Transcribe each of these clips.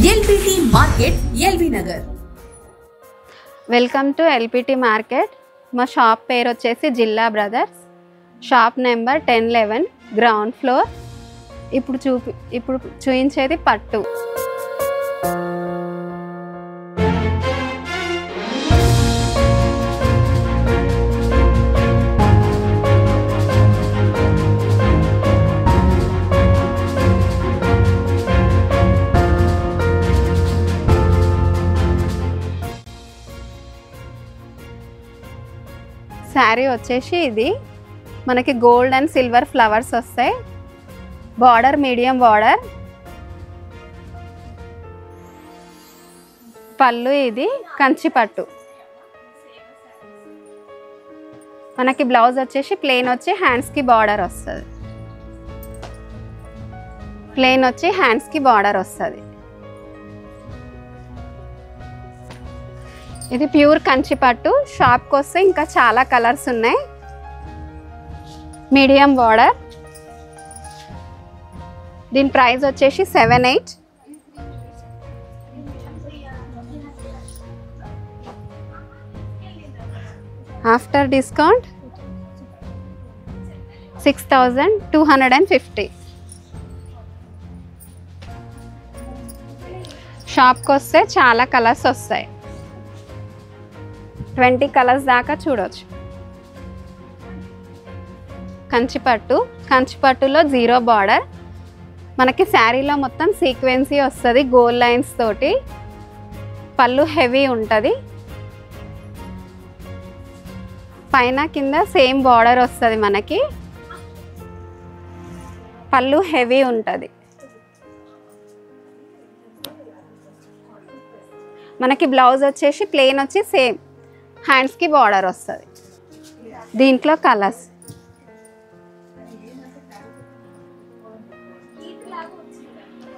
LPT market LB Nagar. Welcome to LPT market. మా shop పేరు వచ్చేసి జిల్లా brothers. Shop number 1011 ground floor. ఇప్పుడు చూపించేది పట్టు. శారీ వచ్చేసి ఇది మనకి గోల్డ్ అండ్ సిల్వర్ ఫ్లవర్స్ వస్తాయి. Border medium border. పళ్ళు ఇది కంచి పట్టు. మనకి బ్లౌజ్ వచ్చేసి ప్లెయిన్ వచ్చి హ్యాండ్స్కి బార్డర్ వస్తుంది. ప్లెయిన్ వచ్చి హ్యాండ్స్కి బార్డర్ వస్తుంది. ఇది ప్యూర్ కంచి పట్టు. షాప్కి వస్తే ఇంకా చాలా కలర్స్ ఉన్నాయి. Medium border. దీని ప్రైస్ వచ్చేసి 78. After discount 6250. షాప్కి వస్తే చాలా కలర్స్ వస్తాయి. 20 కలర్స్ దాకా చూడవచ్చు. కంచిపట్టు. కంచిపట్టులో జీరో బార్డర్. మనకి శారీలో మొత్తం సీక్వెన్సీ వస్తుంది గోల్డ్ లైన్స్ తోటి. పళ్ళు హెవీ ఉంటుంది. పైన కింద సేమ్ బార్డర్ వస్తుంది. మనకి పళ్ళు హెవీ ఉంటుంది. మనకి బ్లౌజ్ వచ్చేసి ప్లెయిన్ వచ్చి సేమ్ హ్యాండ్స్కి బార్డర్ వస్తుంది. దీంట్లో కలర్స్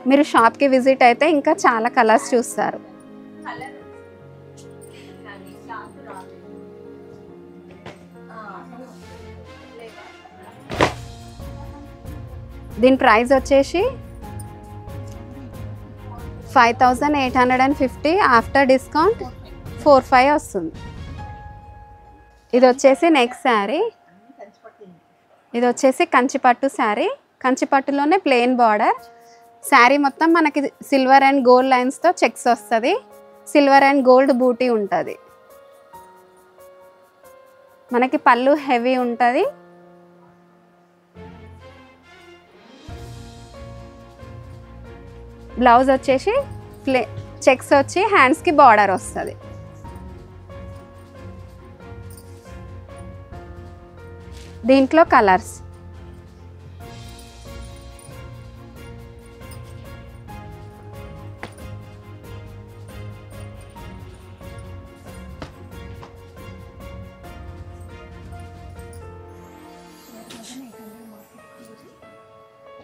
మీరు షాప్కి విజిట్ అయితే ఇంకా చాలా కలర్స్ చూస్తారు. దీని ప్రైస్ వచ్చేసి 5850. ఆఫ్టర్ డిస్కౌంట్ 45 వస్తుంది. ఇది వచ్చేసి నెక్స్ట్ శారీ. ఇది వచ్చేసి కంచిపట్టు శారీ. కంచిపట్టులోనే ప్లెయిన్ బార్డర్. శారీ మొత్తం మనకి సిల్వర్ అండ్ గోల్డ్ లైన్స్తో చెక్స్ వస్తుంది. సిల్వర్ అండ్ గోల్డ్ బూటీ ఉంటుంది. మనకి పళ్ళు హెవీ ఉంటుంది. బ్లౌజ్ వచ్చేసి చెక్స్ వచ్చి హ్యాండ్స్కి బార్డర్ వస్తుంది. దీంట్లో కలర్స్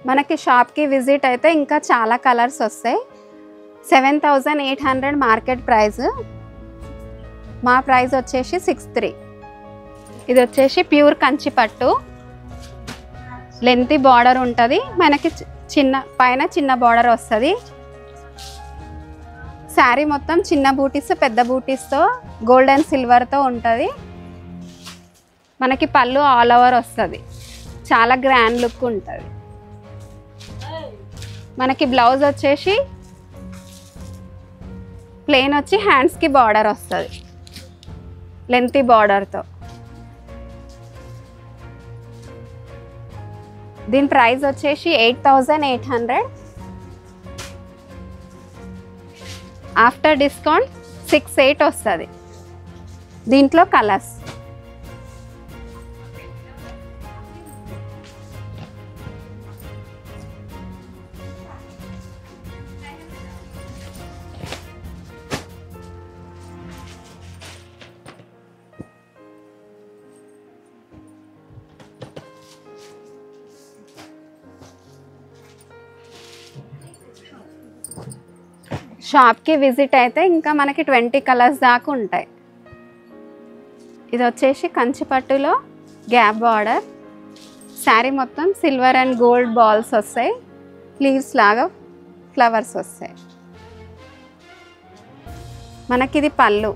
మనకి షాప్కి విజిట్ అయితే ఇంకా చాలా కలర్స్ వస్తాయి. 7800 మార్కెట్ ప్రైస్. మా ప్రైస్ వచ్చేసి 63. ఇది వచ్చేసి ప్యూర్ కంచి పట్టు. లెంతీ బార్డర్ ఉంటుంది. మనకి పైన చిన్న బార్డర్ వస్తుంది. శారీ మొత్తం చిన్న బూటీస్ పెద్ద బూటీస్తో గోల్డ్ అండ్ సిల్వర్తో ఉంటుంది. మనకి పళ్ళు ఆల్ ఓవర్ వస్తుంది. చాలా గ్రాండ్ లుక్ ఉంటుంది. మనకి బ్లౌజ్ వచ్చేసి ప్లెయిన్ వచ్చి హ్యాండ్స్కి బార్డర్ వస్తుంది లెంతీ బార్డర్తో. దీని ప్రైస్ వచ్చేసి 8800. ఆఫ్టర్ డిస్కౌంట్ 68 వస్తుంది. దీంట్లో కలర్స్ షాప్కి విజిట్ అయితే ఇంకా మనకి 20 కలర్స్ దాకా ఉంటాయి. ఇది వచ్చేసి కంచిపట్టులో గ్యాప్ బార్డర్. శారీ మొత్తం సిల్వర్ అండ్ గోల్డ్ బాల్స్ వస్తాయి. లీవ్స్ లాగా ఫ్లవర్స్ వస్తాయి. మనకి ఇది పళ్ళు,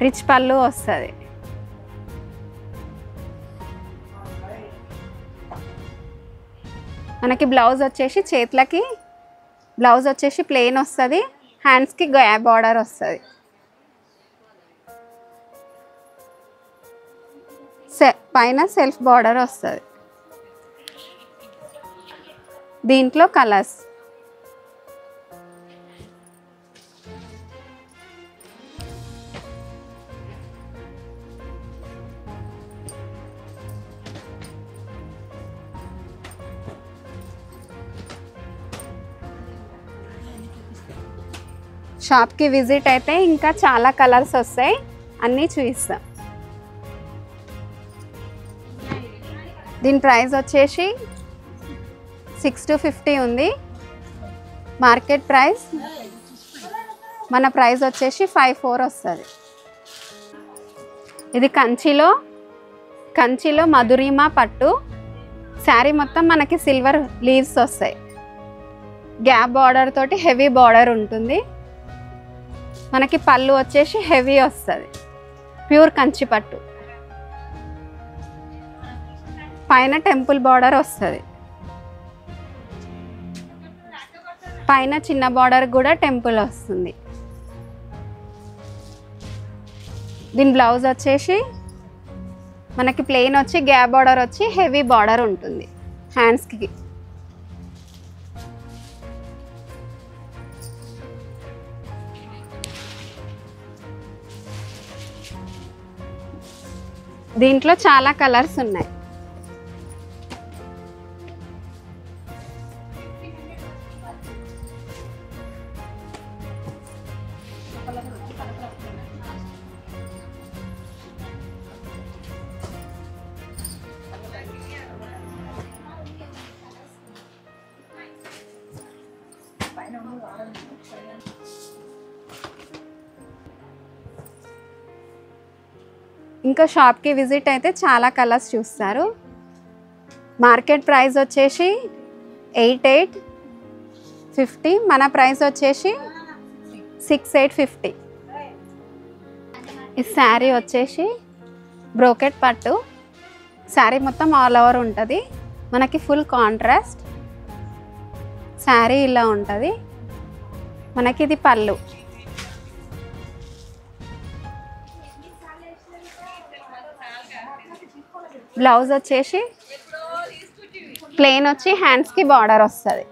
రిచ్ పళ్ళు వస్తుంది. మనకి బ్లౌజ్ వచ్చేసి చేతులకి బ్లౌజ్ వచ్చేసి ప్లెయిన్ వస్తుంది, హ్యాండ్స్కి గ్యాప్ బార్డర్ వస్తుంది. పైన సెల్ఫ్ బార్డర్ వస్తుంది. దీంట్లో కలర్స్ షాప్కి విజిట్ అయితే ఇంకా చాలా కలర్స్ వస్తాయి, అన్నీ చూపిస్తాం. దీని ప్రైస్ వచ్చేసి 650 ఉంది. మార్కెట్ ప్రైస్ మన ప్రైస్ వచ్చేసి 54 వస్తుంది. ఇది కంచిలో మధురిమా పట్టు శారీ. మొత్తం మనకి సిల్వర్ లీవ్స్ వస్తాయి. గ్యాప్ బార్డర్ తోటి హెవీ బార్డర్ ఉంటుంది. మనకి పళ్ళు వచ్చేసి హెవీ వస్తుంది, ప్యూర్ కంచి పట్టు. పైన టెంపుల్ బార్డర్ వస్తుంది, పైన చిన్న బార్డర్ కూడా టెంపుల్ వస్తుంది. దీని బ్లౌజ్ వచ్చేసి మనకి ప్లెయిన్ వచ్చి గ్యాప్ బార్డర్ వచ్చి హెవీ బార్డర్ ఉంటుంది హ్యాండ్స్కి. దీంట్లో చాలా కలర్స్ ఉన్నాయి. ఇంకా షాప్కి విజిట్ అయితే చాలా కలర్స్ చూస్తారు. మార్కెట్ ప్రైస్ వచ్చేసి 8850, మన ప్రైస్ వచ్చేసి 6850. ఈ శారీ వచ్చేసి బ్రోకెట్ పట్టు శారీ, మొత్తం ఆల్ ఓవర్ ఉంటుంది. మనకి ఫుల్ కాంట్రాస్ట్ శారీ ఇలా ఉంటుంది. మనకి ఇది పళ్ళు. బ్లౌజ్ వచ్చేసి ప్లెయిన్ వచ్చి హ్యాండ్స్కి బార్డర్ వస్తుంది.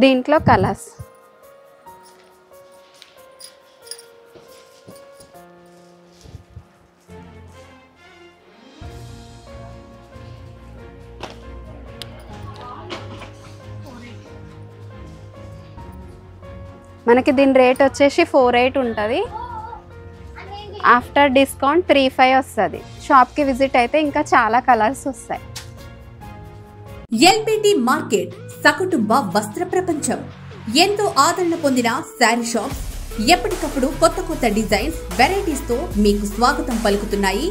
దీంట్లో కలర్స్ మనకి దీని రేట్ వచ్చేసి 48 ఉంటుంది. ఆఫ్టర్ డిస్కౌంట్ 35 వస్తుంది. షాప్కి విజిట్ అయితే ఇంకా చాలా కలర్స్ వస్తాయి. ఎల్బిటి మార్కెట్ సకుటుంబ వస్త్ర ప్రపంచం. ఎంతో ఆదరణ పొందిన శారీ షాప్ ఎప్పటికప్పుడు కొత్త డిజైన్స్, వెరైటీస్ తో మీకు స్వాగతం పలుకుతున్నాయి.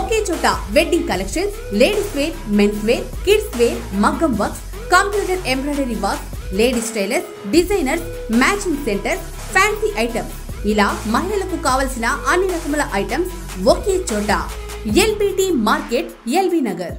ఒకే చోట wedding collections, ladies wear, men's wear, kids wear, మగ్గం works, computer embroidery work, ladies tailors, designers, matching centre, fancy items, ఇలా మహిళలకు కావలసిన అన్ని రకముల ఐటమ్స్ ఒకే చోట. LBT market, LV Nagar.